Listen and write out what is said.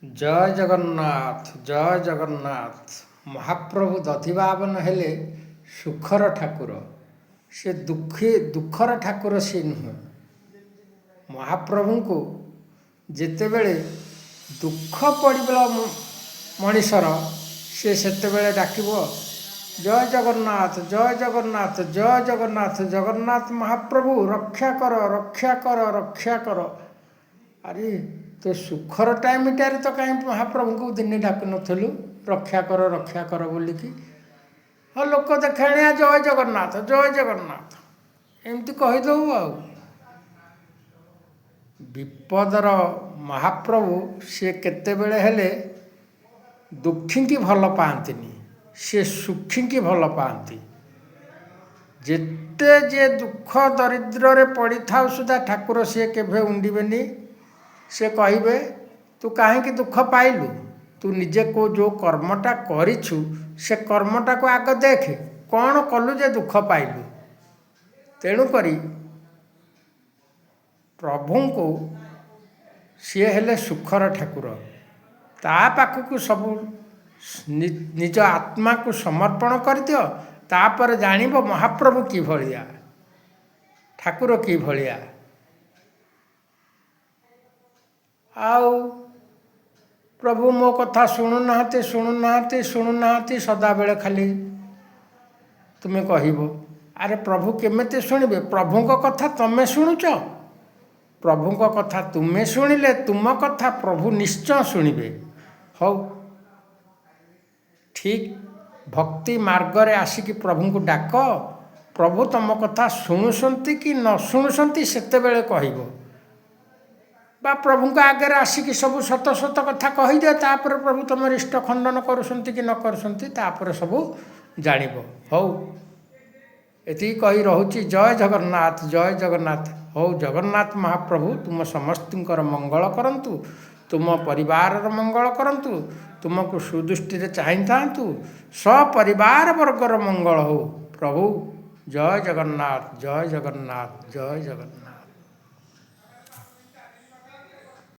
ଜୟ ଜଗନ୍ନାଥ ଜୟ ଜଗନ୍ନାଥ। ମହାପ୍ରଭୁ ଦଧିବାବନ ହେଲେ ସୁଖର ଠାକୁର। ସେ ଦୁଃଖର ଠାକୁର ସେ ନୁହେଁ। ମହାପ୍ରଭୁଙ୍କୁ ଯେତେବେଳେ ଦୁଃଖ ପଡ଼ିବ ମଣିଷର, ସେ ସେତେବେଳେ ଡାକିବ ଜୟ ଜଗନ୍ନାଥ ଜୟ ଜଗନ୍ନାଥ ଜୟ ଜଗନ୍ନାଥ। ଜଗନ୍ନାଥ ମହାପ୍ରଭୁ ରକ୍ଷା କର ରକ୍ଷା କର ରକ୍ଷା କର। ଆରେ ତୋ ସୁଖର ଟାଇମଟାରେ ତ କାହିଁ ମହାପ୍ରଭୁଙ୍କୁ ଦିନେ ଡାକୁ ନଥିଲୁ ରକ୍ଷା କର ବୋଲିକି? ହଁ, ଲୋକ ଦେଖାଣିଆ ଜୟ ଜଗନ୍ନାଥ ଏମିତି କହିଦେବୁ। ଆଉ ବିପଦର ମହାପ୍ରଭୁ ସିଏ କେତେବେଳେ ହେଲେ ଦୁଃଖୀଙ୍କି ଭଲ ପାଆନ୍ତିନି, ସିଏ ସୁଖୀଙ୍କି ଭଲ ପାଆନ୍ତି। ଯେତେ ଯେ ଦୁଃଖ ଦରିଦ୍ରରେ ପଡ଼ିଥାଉ ସୁଦ୍ଧା ଠାକୁର ସିଏ କେବେ ଉଣ୍ଡିବେନି। ସେ କହିବେ ତୁ କାହିଁକି ଦୁଃଖ ପାଇଲୁ? ତୁ ନିଜେ ଯେଉଁ କର୍ମଟା କରିଛୁ ସେ କର୍ମଟାକୁ ଆଗ ଦେଖେ, କ'ଣ କଲୁ ଯେ ଦୁଃଖ ପାଇଲୁ। ତେଣୁକରି ପ୍ରଭୁଙ୍କୁ ସିଏ ହେଲେ ସୁଖର ଠାକୁର। ତା ପାଖକୁ ସବୁ ନିଜ ଆତ୍ମାକୁ ସମର୍ପଣ କରିଦିଅ, ତାପରେ ଜାଣିବ ମହାପ୍ରଭୁ କିଭଳିଆ, ଠାକୁର କିଭଳିଆ। ଆଉ ପ୍ରଭୁ ମୋ କଥା ଶୁଣୁନାହାନ୍ତି ସଦାବେଳେ ଖାଲି ତୁମେ କହିବ। ଆରେ ପ୍ରଭୁ କେମିତି ଶୁଣିବେ? ପ୍ରଭୁଙ୍କ କଥା ତମେ ଶୁଣୁଛ? ପ୍ରଭୁଙ୍କ କଥା ତୁମେ ଶୁଣିଲେ ତୁମ କଥା ପ୍ରଭୁ ନିଶ୍ଚୟ ଶୁଣିବେ। ହଉ, ଠିକ୍ ଭକ୍ତି ମାର୍ଗରେ ଆସିକି ପ୍ରଭୁଙ୍କୁ ଡାକ। ପ୍ରଭୁ ତମ କଥା ଶୁଣୁଛନ୍ତି କି ନ ଶୁଣୁଛନ୍ତି ସେତେବେଳେ କହିବ। ବା ପ୍ରଭୁଙ୍କ ଆଗରେ ଆସିକି ସବୁ ସତ କଥା କହିଦିଅ, ତାପରେ ପ୍ରଭୁ ତମର ଇଷ୍ଟ ଖଣ୍ଡନ କରୁଛନ୍ତି କି ନ କରୁଛନ୍ତି ତାପରେ ସବୁ ଜାଣିବ। ହଉ, ଏତିକି କହି ରହୁଛି। ଜୟ ଜଗନ୍ନାଥ ଜୟ ଜଗନ୍ନାଥ। ହଉ, ଜଗନ୍ନାଥ ମହାପ୍ରଭୁ ତୁମ ସମସ୍ତଙ୍କର ମଙ୍ଗଳ କରନ୍ତୁ, ତୁମ ପରିବାରର ମଙ୍ଗଳ କରନ୍ତୁ, ତୁମକୁ ସୁଦୃଷ୍ଟିରେ ଚାହିଁଥାନ୍ତୁ, ସପରିବାର ବର୍ଗର ମଙ୍ଗଳ ହଉ। ପ୍ରଭୁ ଜୟ ଜଗନ୍ନାଥ ଜୟ ଜଗନ୍ନାଥ ଜୟ ଜଗନ୍ନାଥ।